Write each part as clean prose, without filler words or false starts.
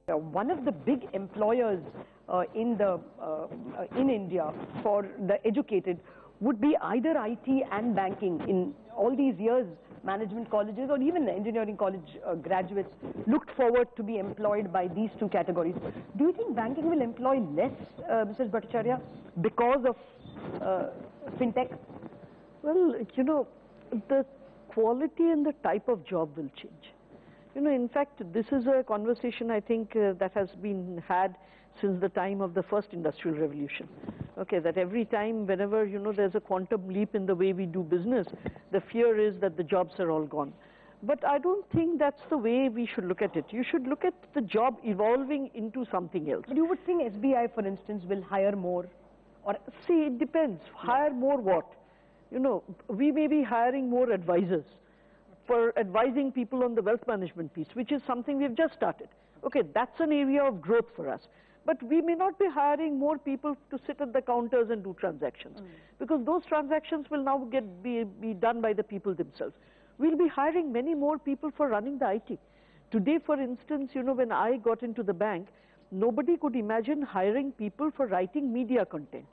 One of the big employers in India for the educated would be either IT and banking. In all these years, management colleges or even engineering college graduates looked forward to be employed by these two categories. Do you think banking will employ less, Mrs. Bhattacharya, because of fintech? Well, you know, the quality and the type of job will change. You know, in fact, this is a conversation, I think, that has been had since the time of the first industrial revolution. Okay, that every time, whenever, you know, there's a quantum leap in the way we do business, the fear is that the jobs are all gone. But I don't think that's the way we should look at it. You should look at the job evolving into something else. But you would think SBI, for instance, will hire more? Or see, it depends. Hire more what? You know, we may be hiring more advisors for advising people on the wealth management piece, which is something we've just started. Okay, that's an area of growth for us. But we may not be hiring more people to sit at the counters and do transactions, because those transactions will now be done by the people themselves. We'll be hiring many more people for running the IT. Today, for instance, you know, when I got into the bank, nobody could imagine hiring people for writing media content.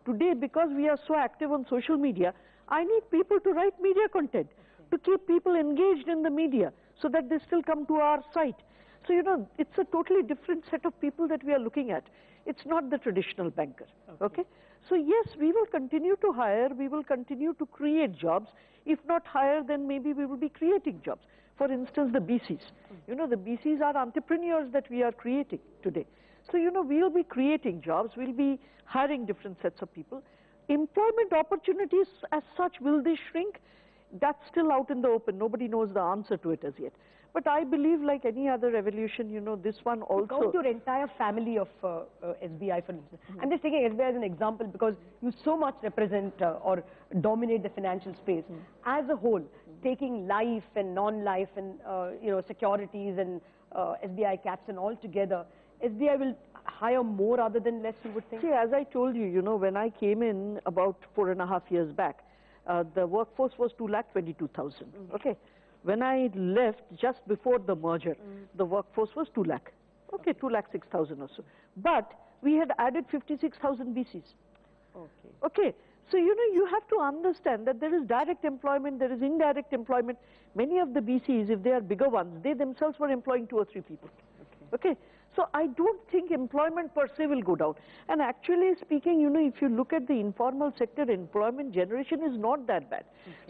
Today, because we are so active on social media, I need people to write media content, to keep people engaged in the media so that they still come to our site. So, you know, it's a totally different set of people that we are looking at. It's not the traditional banker, okay? So, yes, we will continue to hire, we will continue to create jobs. If not hire, then maybe we will be creating jobs. For instance, the BCs. You know, the BCs are entrepreneurs that we are creating today. So, you know, we'll be creating jobs, we'll be hiring different sets of people. Employment opportunities as such, will they shrink? That's still out in the open. Nobody knows the answer to it as yet. But I believe, like any other revolution, you know, this one also... Count your entire family of SBI, for instance. I'm just taking SBI as an example because you so much represent or dominate the financial space. As a whole, taking life and non-life and, you know, securities and SBI caps and all together, SBI will hire more other than less, you would think? See, as I told you, you know, when I came in about 4.5 years back, the workforce was 2,22,000, okay? When I left just before the merger, the workforce was 2 lakh, okay, 2,06,000 or so. But we had added 56,000 BCs. Okay, so you know, you have to understand that there is direct employment, there is indirect employment. Many of the BCs, if they are bigger ones, they themselves were employing 2 or 3 people. Okay, so I don't think employment per se will go down. And actually speaking, you know, if you look at the informal sector, employment generation is not that bad.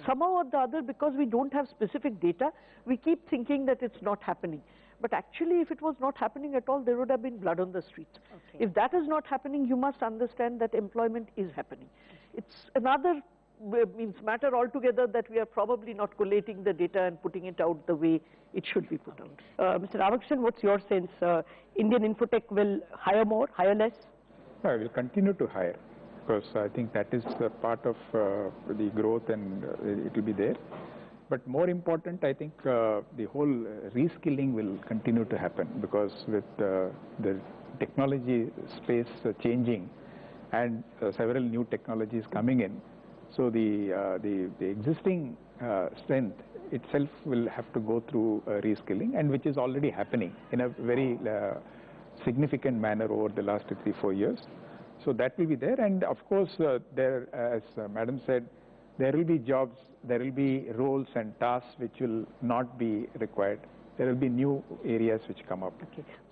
Somehow or the other, because we don't have specific data, we keep thinking that it's not happening. But actually, if it was not happening at all, there would have been blood on the streets. If that is not happening, you must understand that employment is happening. It's another matter altogether that we are probably not collating the data and putting it out the way it should be put out. Mr. Ramakrishnan, what's your sense? Indian Infotech will hire more, hire less? No, I will continue to hire because I think that is part of the growth and it will be there. But more important, I think the whole reskilling will continue to happen because with the technology space changing and several new technologies coming in, so the existing strength itself will have to go through reskilling, and which is already happening in a very significant manner over the last 3-4 years. So that will be there, and of course there, as Madam said, there will be jobs, there will be roles and tasks which will not be required. There will be new areas which come up.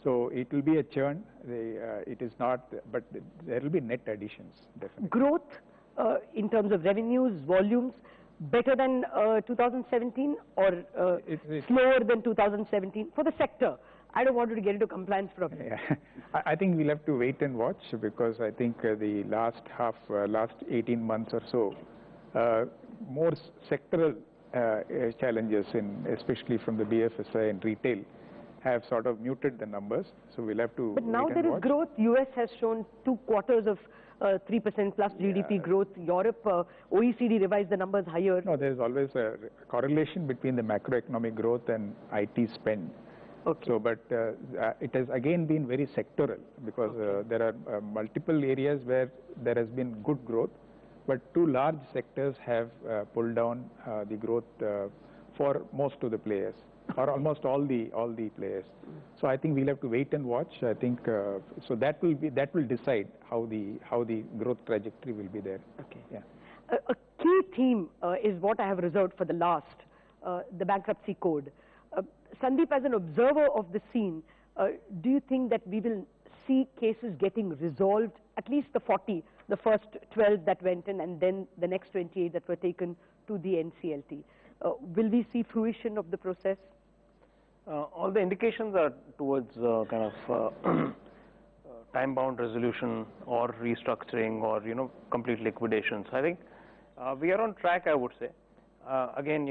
So it will be a churn. It is not, but there will be net additions, definitely. Growth in terms of revenues, volumes, better than 2017 or slower than 2017 for the sector? I don't want you to get into compliance problem. Yeah. I think we'll have to wait and watch because I think the last 18 months or so, more sectoral challenges, especially from the BFSI and retail, have sort of muted the numbers. So we'll have to. But now there is growth. US has shown 2 quarters of 3% plus GDP growth. Europe, OECD revised the numbers higher. No, there is always a correlation between the macroeconomic growth and IT spend. So, but it has again been very sectoral because there are multiple areas where there has been good growth, but 2 large sectors have pulled down the growth for most of the players, or almost all the players. So I think we'll have to wait and watch. I think so that will decide how the growth trajectory will be there. Okay. Yeah. A key theme is what I have reserved for the last, the bankruptcy code. Sandeep, as an observer of the scene, do you think that we will see cases getting resolved, at least the 40, the first 12 that went in, and then the next 28 that were taken to the NCLT? Will we see fruition of the process? All the indications are towards kind of time-bound resolution or restructuring or, complete liquidations. I think we are on track, I would say. Again,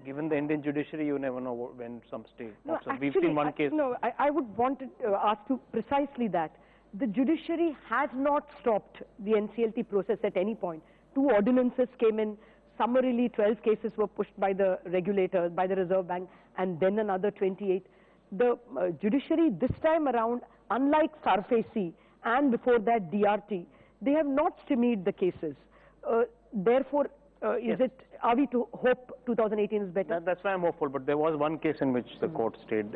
given the Indian judiciary, you never know when some state pops up. We've seen one case. No, I would want to ask you precisely that. The judiciary has not stopped the NCLT process at any point. 2 ordinances came in. Summarily, 12 cases were pushed by the regulator, by the Reserve Bank, and then another 28. The judiciary this time around, unlike SARFAESI and before that DRT, they have not stymied the cases. Therefore, Yes. are we to hope 2018 is better? That's why I'm hopeful, but there was one case in which the court stayed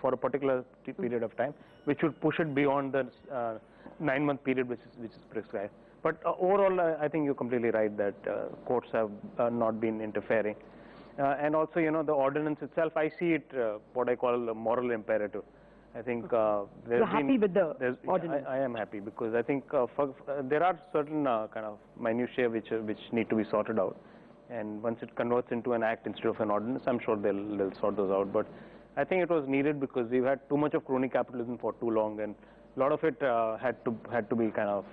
for a particular period of time, which would push it beyond the 9-month period which is prescribed. But overall, I think you're completely right that courts have not been interfering. And also, the ordinance itself, I see it what I call a moral imperative. I think You're happy with the ordinance? I am happy because I think there are certain kind of minutiae which need to be sorted out. And once it converts into an act instead of an ordinance, I'm sure they'll sort those out. But I think it was needed because we've had too much of crony capitalism for too long, and a lot of it had to be kind of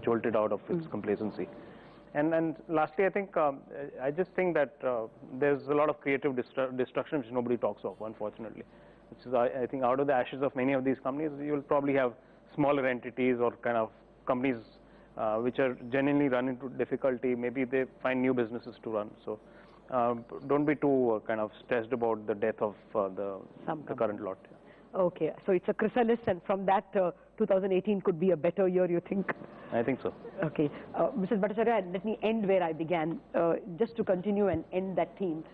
jolted out of its complacency. And lastly, I think I just think that there's a lot of creative destruction which nobody talks of, unfortunately. Which is, I think, out of the ashes of many of these companies, you'll probably have smaller entities or kind of companies which are genuinely run into difficulty. Maybe they find new businesses to run. So don't be too kind of stressed about the death of the current lot. Okay, so it's a chrysalis, and from that 2018 could be a better year, you think? I think so. Okay, Mrs. Bhattacharya, let me end where I began, just to continue and end that theme.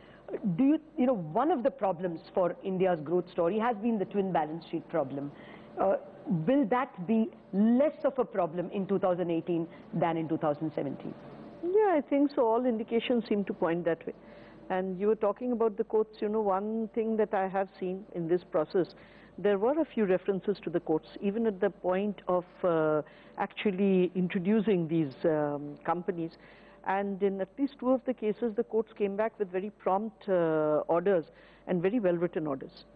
Do you know, one of the problems for India's growth story has been the twin balance sheet problem. Will that be less of a problem in 2018 than in 2017? Yeah, I think so. All indications seem to point that way. And you were talking about the courts. One thing that I have seen in this process, there were a few references to the courts, even at the point of actually introducing these companies. And in at least 2 of the cases, the courts came back with very prompt orders and very well-written orders.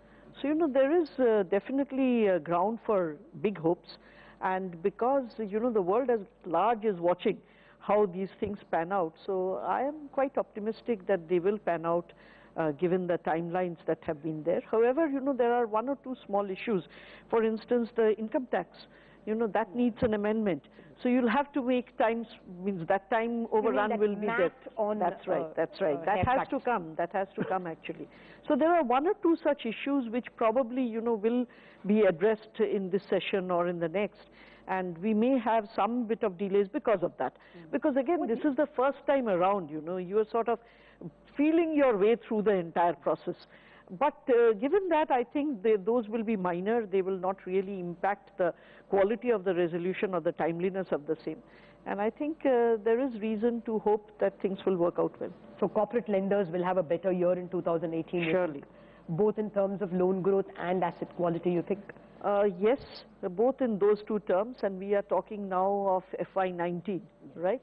So, there is definitely ground for big hopes. And because, the world at large is watching how these things pan out, so I am quite optimistic that they will pan out given the timelines that have been there. However, there are 1 or 2 small issues. For instance, the income tax, that needs an amendment. So you'll have to make times, means that time overrun will be there. That's right, that's right. That has to come, actually. So there are 1 or 2 such issues which probably, will be addressed in this session or in the next. And we may have some bit of delays because of that. Because again, this is the first time around, you are sort of feeling your way through the entire process. But given that, I think those will be minor. They will not really impact the quality of the resolution or the timeliness of the same. And I think there is reason to hope that things will work out well. So corporate lenders will have a better year in 2018? Surely. Both in terms of loan growth and asset quality, you think? Yes, both in those 2 terms. And we are talking now of FY19, right?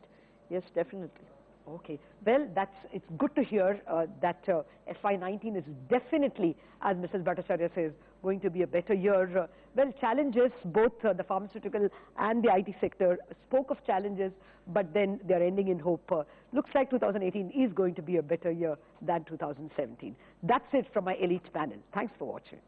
Yes, definitely. Okay, well, it's good to hear that FY19 is definitely, as Mrs. Bhattacharya says, going to be a better year. Well, challenges, both the pharmaceutical and the IT sector spoke of challenges, but then they're ending in hope. Looks like 2018 is going to be a better year than 2017. That's it from my elite panel. Thanks for watching.